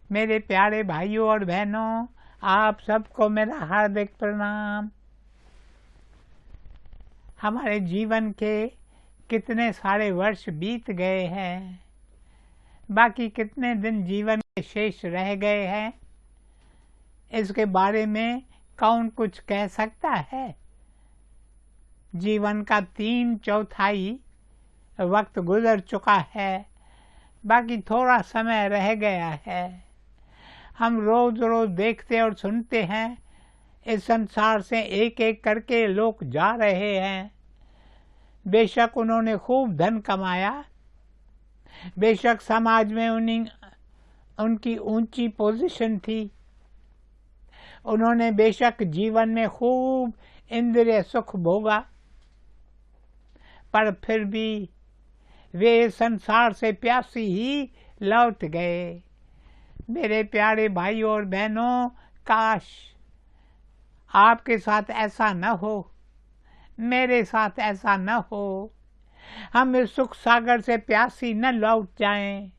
मेरे प्यारे भाइयों और बहनों, आप सबको मेरा हार्दिक प्रणाम। हमारे जीवन के कितने सारे वर्ष बीत गए हैं, बाकी कितने दिन जीवन के शेष रह गए हैं, इसके बारे में कौन कुछ कह सकता है। जीवन का 3/4 वक्त गुजर चुका है, बाकी थोड़ा समय रह गया है। हम रोज रोज देखते और सुनते हैं, इस संसार से एक एक करके लोग जा रहे हैं। बेशक उन्होंने खूब धन कमाया, बेशक समाज में उनकी ऊंची पोजीशन थी, उन्होंने बेशक जीवन में खूब इंद्रिय सुख भोगा, पर फिर भी वे संसार से प्यासी ही लौट गए। मेरे प्यारे भाइयों और बहनों, काश आपके साथ ऐसा न हो, मेरे साथ ऐसा न हो। हम इस सुख सागर से प्यासी न लौट जाएं।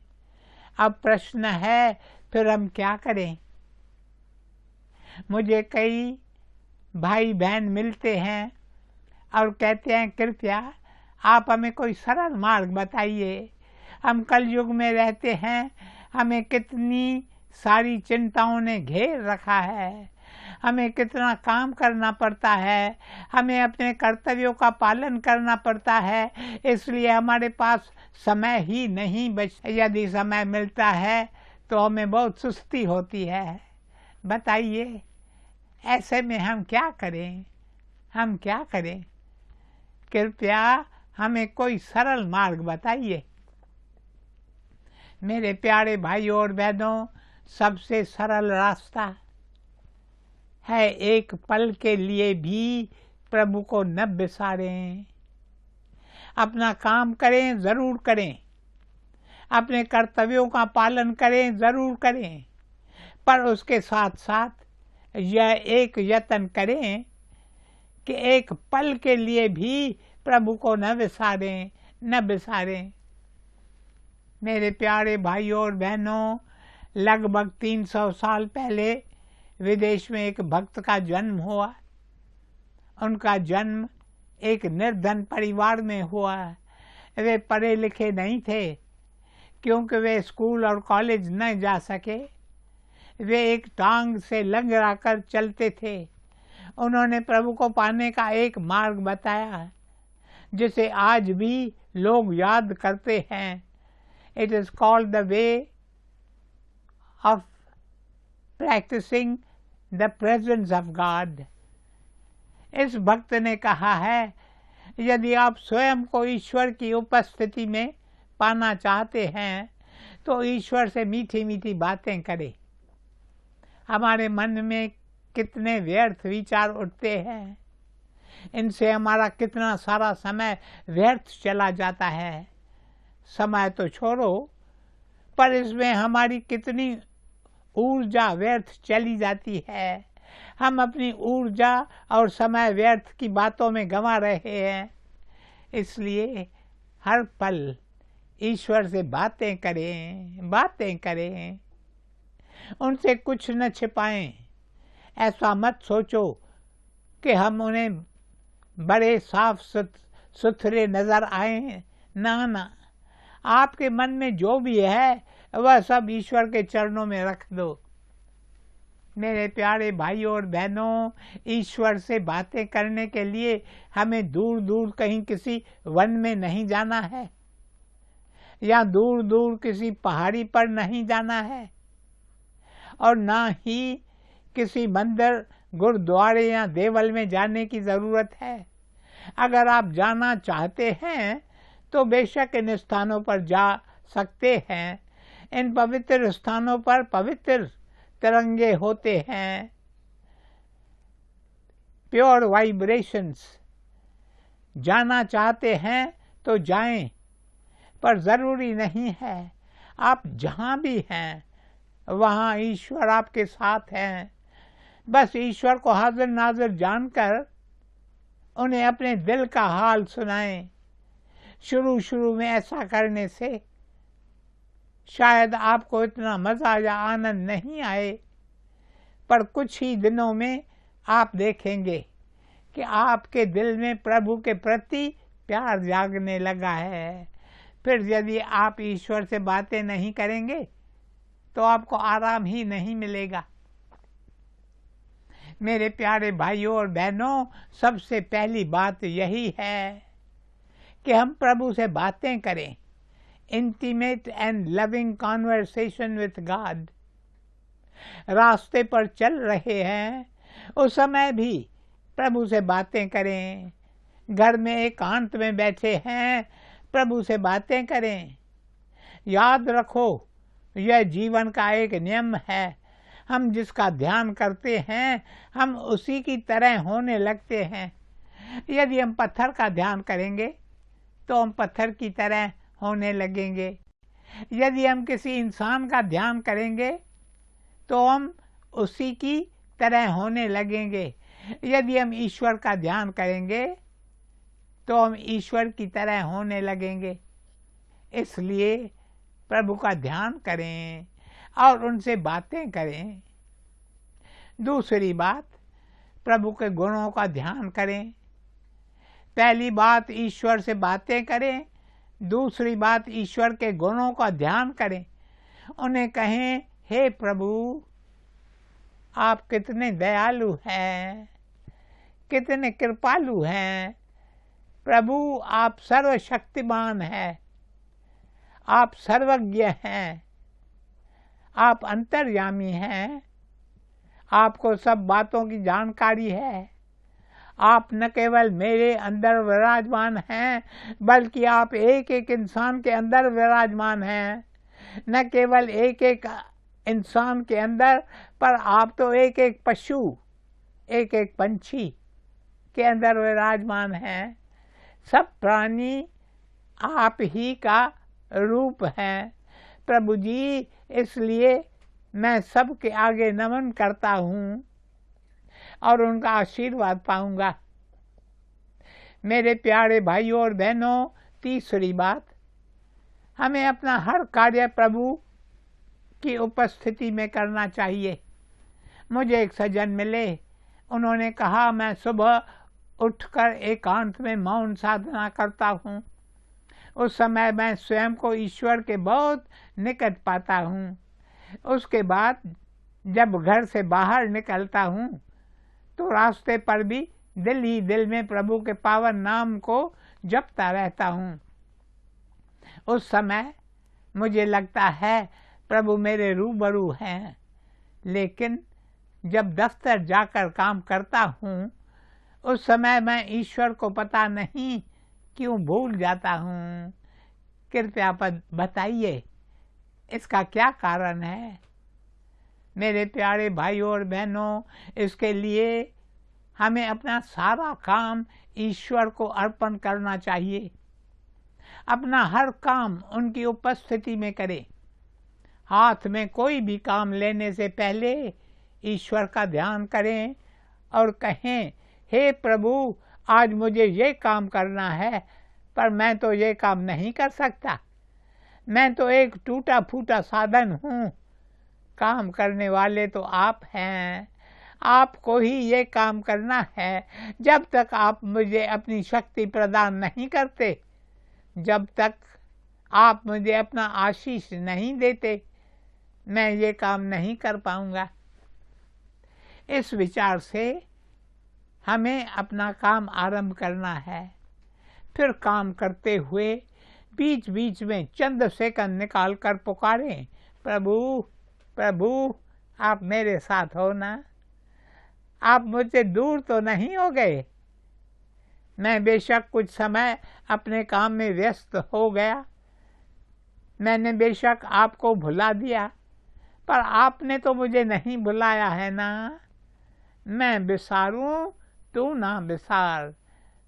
अब प्रश्न है, फिर हम क्या करें। मुझे कई भाई बहन मिलते हैं और कहते हैं, कृपया आप हमें कोई सरल मार्ग बताइए। हम कलयुग में रहते हैं, हमें कितनी सारी चिंताओं ने घेर रखा है, हमें कितना काम करना पड़ता है, हमें अपने कर्तव्यों का पालन करना पड़ता है, इसलिए हमारे पास समय ही नहीं बचता। यदि समय मिलता है तो हमें बहुत सुस्ती होती है। बताइए, ऐसे में हम क्या करें, हम क्या करें। कृपया हमें कोई सरल मार्ग बताइए। मेरे प्यारे भाइयों और बहनों, सबसे सरल रास्ता है, एक पल के लिए भी प्रभु को न बिसारें। अपना काम करें, ज़रूर करें, अपने कर्तव्यों का पालन करें, ज़रूर करें, पर उसके साथ साथ यह एक यत्न करें कि एक पल के लिए भी प्रभु को न बिसारें, न बिसारें। मेरे प्यारे भाइयों और बहनों, लगभग 300 साल पहले विदेश में एक भक्त का जन्म हुआ। उनका जन्म एक निर्धन परिवार में हुआ। वे पढ़े लिखे नहीं थे, क्योंकि वे स्कूल और कॉलेज न जा सके। वे एक टांग से लंगड़ा कर चलते थे। उन्होंने प्रभु को पाने का एक मार्ग बताया, जिसे आज भी लोग याद करते हैं। It is called the way of practicing the presence of God. इस भक्त ने कहा है, यदि आप स्वयं को ईश्वर की उपस्थिति में पाना चाहते हैं तो ईश्वर से मीठी मीठी बातें करें। हमारे मन में कितने व्यर्थ विचार उठते हैं, इनसे हमारा कितना सारा समय व्यर्थ चला जाता है। समय तो छोड़ो, पर इसमें हमारी कितनी ऊर्जा व्यर्थ चली जाती है। हम अपनी ऊर्जा और समय व्यर्थ की बातों में गंवा रहे हैं। इसलिए हर पल ईश्वर से बातें करें, बातें करें, उनसे कुछ न छिपाएं। ऐसा मत सोचो कि हम उन्हें बड़े साफ सुथरे नजर आए। ना ना, आपके मन में जो भी है वह सब ईश्वर के चरणों में रख दो। मेरे प्यारे भाइयों और बहनों, ईश्वर से बातें करने के लिए हमें दूर दूर कहीं किसी वन में नहीं जाना है, या दूर दूर किसी पहाड़ी पर नहीं जाना है, और ना ही किसी मंदिर, गुरुद्वारे या देवल में जाने की ज़रूरत है। अगर आप जाना चाहते हैं तो बेशक इन स्थानों पर जा सकते हैं। इन पवित्र स्थानों पर पवित्र तिरंगे होते हैं, प्योर वाइब्रेशंस। जाना चाहते हैं तो जाएं, पर ज़रूरी नहीं है। आप जहाँ भी हैं वहाँ ईश्वर आपके साथ हैं। बस ईश्वर को हाजिर नाजिर जानकर उन्हें अपने दिल का हाल सुनाएं। शुरू शुरू में ऐसा करने से शायद आपको इतना मज़ा या आनंद नहीं आए, पर कुछ ही दिनों में आप देखेंगे कि आपके दिल में प्रभु के प्रति प्यार जागने लगा है। फिर यदि आप ईश्वर से बातें नहीं करेंगे तो आपको आराम ही नहीं मिलेगा। मेरे प्यारे भाइयों और बहनों, सबसे पहली बात यही है कि हम प्रभु से बातें करें, intimate and loving conversation with God. रास्ते पर चल रहे हैं उस समय भी प्रभु से बातें करें, घर में एकांत में बैठे हैं प्रभु से बातें करें। याद रखो, यह जीवन का एक नियम है, हम जिसका ध्यान करते हैं हम उसी की तरह होने लगते हैं। यदि हम पत्थर का ध्यान करेंगे तो हम पत्थर की तरह होने लगेंगे। यदि हम किसी इंसान का ध्यान करेंगे तो हम उसी की तरह होने लगेंगे। यदि हम ईश्वर का ध्यान करेंगे तो हम ईश्वर की तरह होने लगेंगे। इसलिए प्रभु का ध्यान करें और उनसे बातें करें। दूसरी बात, प्रभु के गुणों का ध्यान करें। पहली बात ईश्वर से बातें करें, दूसरी बात ईश्वर के गुणों का ध्यान करें। उन्हें कहें, हे प्रभु, आप कितने दयालु हैं, कितने कृपालु हैं। प्रभु, आप सर्वशक्तिमान हैं, आप सर्वज्ञ हैं, आप अंतर्यामी हैं, आपको सब बातों की जानकारी है। आप न केवल मेरे अंदर विराजमान हैं, बल्कि आप एक एक इंसान के अंदर विराजमान हैं। न केवल एक एक इंसान के अंदर, पर आप तो एक एक पशु, एक एक पंछी के अंदर विराजमान हैं। सब प्राणी आप ही का रूप हैं प्रभु जी। इसलिए मैं सबके आगे नमन करता हूँ और उनका आशीर्वाद पाऊंगा। मेरे प्यारे भाइयों और बहनों, तीसरी बात, हमें अपना हर कार्य प्रभु की उपस्थिति में करना चाहिए। मुझे एक सज्जन मिले, उन्होंने कहा, मैं सुबह उठकर एकांत में मौन साधना करता हूँ। उस समय मैं स्वयं को ईश्वर के बहुत निकट पाता हूँ। उसके बाद जब घर से बाहर निकलता हूँ तो रास्ते पर भी दिल ही दिल में प्रभु के पावन नाम को जपता रहता हूँ। उस समय मुझे लगता है प्रभु मेरे रूबरू हैं, लेकिन जब दफ्तर जाकर काम करता हूँ उस समय मैं ईश्वर को पता नहीं क्यों भूल जाता हूँ। कृपया बताइए इसका क्या कारण है। मेरे प्यारे भाइयों और बहनों, इसके लिए हमें अपना सारा काम ईश्वर को अर्पण करना चाहिए। अपना हर काम उनकी उपस्थिति में करें। हाथ में कोई भी काम लेने से पहले ईश्वर का ध्यान करें और कहें, हे प्रभु, आज मुझे ये काम करना है, पर मैं तो ये काम नहीं कर सकता। मैं तो एक टूटा फूटा साधन हूँ, काम करने वाले तो आप हैं। आपको ही ये काम करना है। जब तक आप मुझे अपनी शक्ति प्रदान नहीं करते, जब तक आप मुझे अपना आशीष नहीं देते, मैं ये काम नहीं कर पाऊंगा। इस विचार से हमें अपना काम आरंभ करना है। फिर काम करते हुए बीच बीच में चंद सेकंड निकाल कर पुकारें, प्रभु, प्रभु, आप मेरे साथ हो ना? आप मुझसे दूर तो नहीं हो गए? मैं बेशक कुछ समय अपने काम में व्यस्त हो गया, मैंने बेशक आपको भुला दिया, पर आपने तो मुझे नहीं भुलाया है ना? मैं बिसारूं, तू ना बिसार,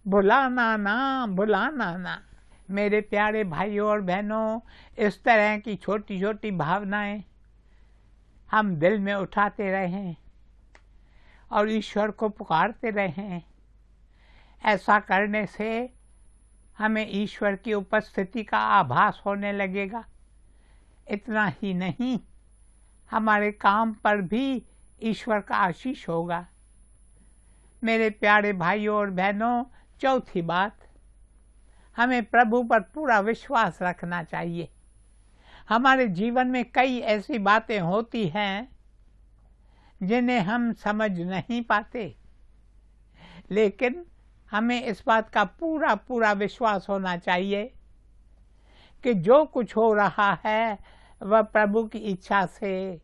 भुलाना ना, भुलाना ना। मेरे प्यारे भाइयों और बहनों, इस तरह की छोटी छोटी भावनाएं हम दिल में उठाते रहें और ईश्वर को पुकारते रहें। ऐसा करने से हमें ईश्वर की उपस्थिति का आभास होने लगेगा। इतना ही नहीं, हमारे काम पर भी ईश्वर का आशीष होगा। मेरे प्यारे भाइयों और बहनों, चौथी बात, हमें प्रभु पर पूरा विश्वास रखना चाहिए। हमारे जीवन में कई ऐसी बातें होती हैं जिन्हें हम समझ नहीं पाते, लेकिन हमें इस बात का पूरा पूरा विश्वास होना चाहिए कि जो कुछ हो रहा है वह प्रभु की इच्छा से,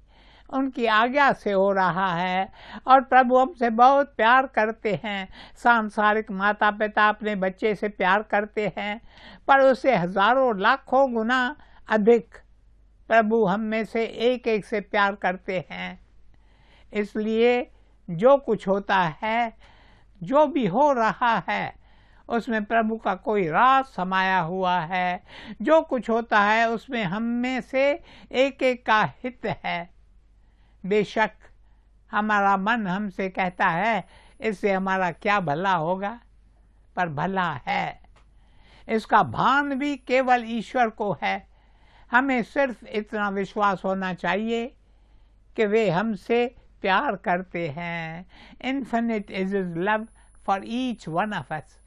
उनकी आज्ञा से हो रहा है, और प्रभु हमसे बहुत प्यार करते हैं। सांसारिक माता पिता अपने बच्चे से प्यार करते हैं, पर उससे हजारों लाखों गुना अधिक प्रभु हम में से एक एक से प्यार करते हैं। इसलिए जो कुछ होता है, जो भी हो रहा है, उसमें प्रभु का कोई राज समाया हुआ है। जो कुछ होता है उसमें हम में से एक एक का हित है। बेशक हमारा मन हमसे कहता है इससे हमारा क्या भला होगा, पर भला है। इसका भान भी केवल ईश्वर को है। हमें सिर्फ इतना विश्वास होना चाहिए कि वे हमसे प्यार करते हैं। Infinite is his love for each one of us.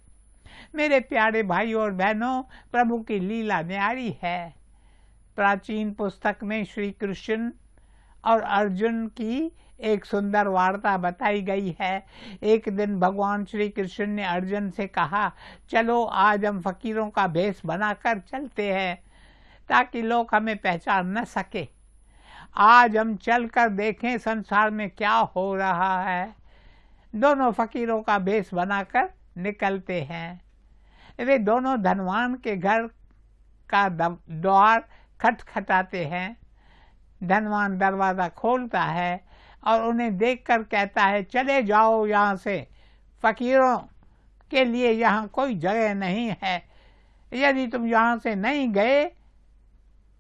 मेरे प्यारे भाइयों और बहनों, प्रभु की लीला न्यारी है। प्राचीन पुस्तक में श्री कृष्ण और अर्जुन की एक सुंदर वार्ता बताई गई है। एक दिन भगवान श्री कृष्ण ने अर्जुन से कहा, चलो आज हम फकीरों का भेष बनाकर चलते हैं ताकि लोग हमें पहचान न सके। आज हम चलकर देखें संसार में क्या हो रहा है। दोनों फकीरों का भेष बनाकर निकलते हैं। वे दोनों धनवान के घर का द्वार खटखटाते हैं। धनवान दरवाज़ा खोलता है और उन्हें देखकर कहता है, चले जाओ यहाँ से, फकीरों के लिए यहाँ कोई जगह नहीं है। यदि तुम यहाँ से नहीं गए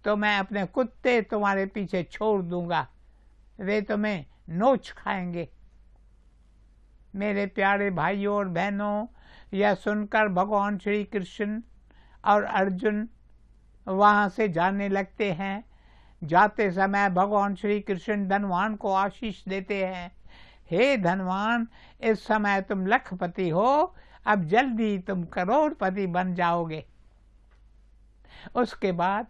तो मैं अपने कुत्ते तुम्हारे पीछे छोड़ दूंगा, वे तुम्हें नोच खाएंगे। मेरे प्यारे भाइयों और बहनों, यह सुनकर भगवान श्री कृष्ण और अर्जुन वहाँ से जाने लगते हैं। जाते समय भगवान श्री कृष्ण धनवान को आशीष देते हैं, हे धनवान, इस समय तुम लखपति हो, अब जल्दी तुम करोड़पति बन जाओगे। उसके बाद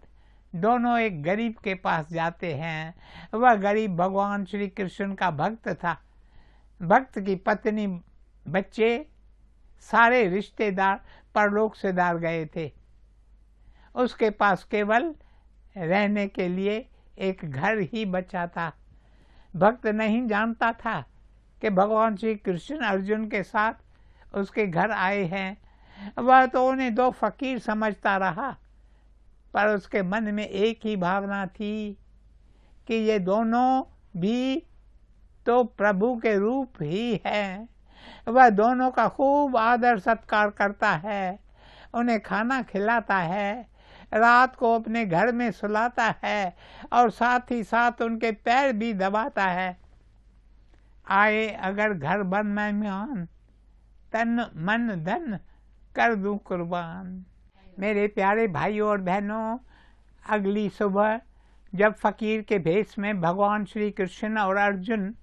दोनों एक गरीब के पास जाते हैं। वह गरीब भगवान श्री कृष्ण का भक्त था। भक्त की पत्नी, बच्चे, सारे रिश्तेदार परलोक से दार गए थे। उसके पास केवल रहने के लिए एक घर ही बचा था। भक्त नहीं जानता था कि भगवान श्री कृष्ण अर्जुन के साथ उसके घर आए हैं। वह तो उन्हें दो फकीर समझता रहा, पर उसके मन में एक ही भावना थी कि ये दोनों भी तो प्रभु के रूप ही हैं। वह दोनों का खूब आदर सत्कार करता है, उन्हें खाना खिलाता है, रात को अपने घर में सुलाता है और साथ ही साथ उनके पैर भी दबाता है। आए अगर घर बन मेहमान, तन मन धन कर दूं कुर्बान। मेरे प्यारे भाइयों और बहनों, अगली सुबह जब फकीर के भेष में भगवान श्री कृष्ण और अर्जुन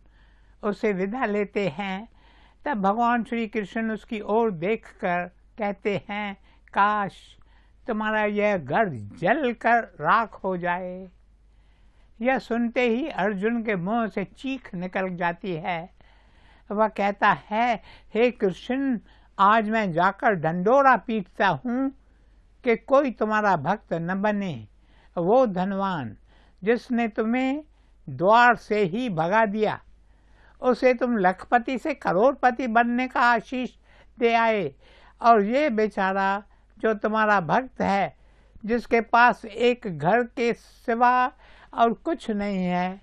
उसे विदा लेते हैं, तब भगवान श्री कृष्ण उसकी ओर देखकर कहते हैं, काश तुम्हारा यह घर जल कर राख हो जाए। यह सुनते ही अर्जुन के मुंह से चीख निकल जाती है। वह कहता है, हे कृष्ण, आज मैं जाकर ढंढोरा पीटता हूँ कि कोई तुम्हारा भक्त न बने। वो धनवान जिसने तुम्हें द्वार से ही भगा दिया, उसे तुम लखपति से करोड़पति बनने का आशीष दे आए, और ये बेचारा जो तुम्हारा भक्त है, जिसके पास एक घर के सिवा और कुछ नहीं है,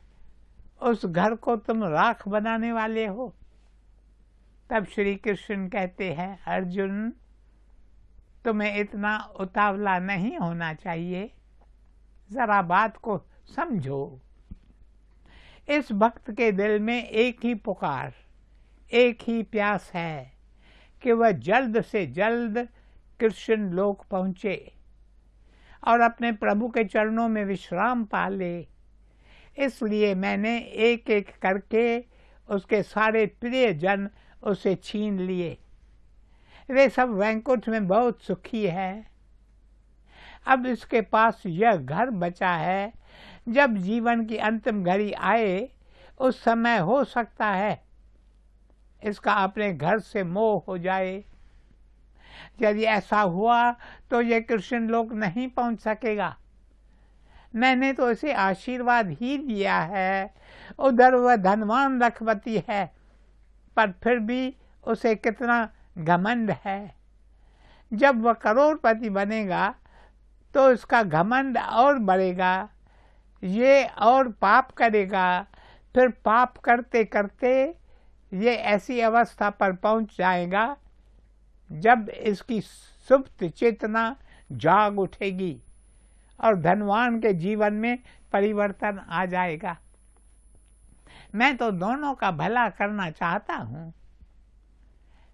उस घर को तुम राख बनाने वाले हो। तब श्री कृष्ण कहते हैं, अर्जुन, तुम्हें इतना उतावला नहीं होना चाहिए, जरा बात को समझो। इस भक्त के दिल में एक ही पुकार, एक ही प्यास है कि वह जल्द से जल्द कृष्ण लोक पहुँचे और अपने प्रभु के चरणों में विश्राम पा ले। इसलिए मैंने एक एक करके उसके सारे प्रियजन उसे छीन लिए। वे सब वैकुंठ में बहुत सुखी है। अब इसके पास यह घर बचा है। जब जीवन की अंतिम घड़ी आए उस समय हो सकता है इसका अपने घर से मोह हो जाए। यदि ऐसा हुआ तो ये कृष्ण लोक नहीं पहुंच सकेगा। मैंने तो इसे आशीर्वाद ही दिया है। उधर वह धनवान लखपति है, पर फिर भी उसे कितना घमंड है। जब वह करोड़पति बनेगा तो इसका घमंड और बढ़ेगा, ये और पाप करेगा। फिर पाप करते करते ये ऐसी अवस्था पर पहुंच जाएगा जब इसकी सुप्त चेतना जाग उठेगी और धनवान के जीवन में परिवर्तन आ जाएगा। मैं तो दोनों का भला करना चाहता हूँ।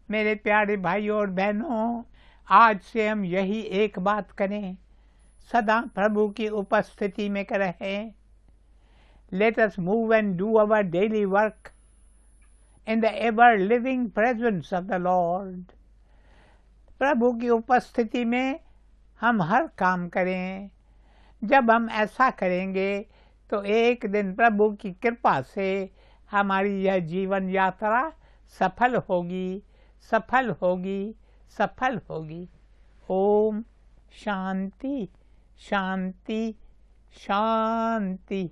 मेरे प्यारे भाइयों और बहनों, आज से हम यही एक बात करें, सदा प्रभु की उपस्थिति में रहें। Let us move and do our daily work in the ever living presence of the Lord. प्रभु की उपस्थिति में हम हर काम करें। जब हम ऐसा करेंगे तो एक दिन प्रभु की कृपा से हमारी यह जीवन यात्रा सफल होगी, सफल होगी, सफल होगी। ओम शांति शांति शांति।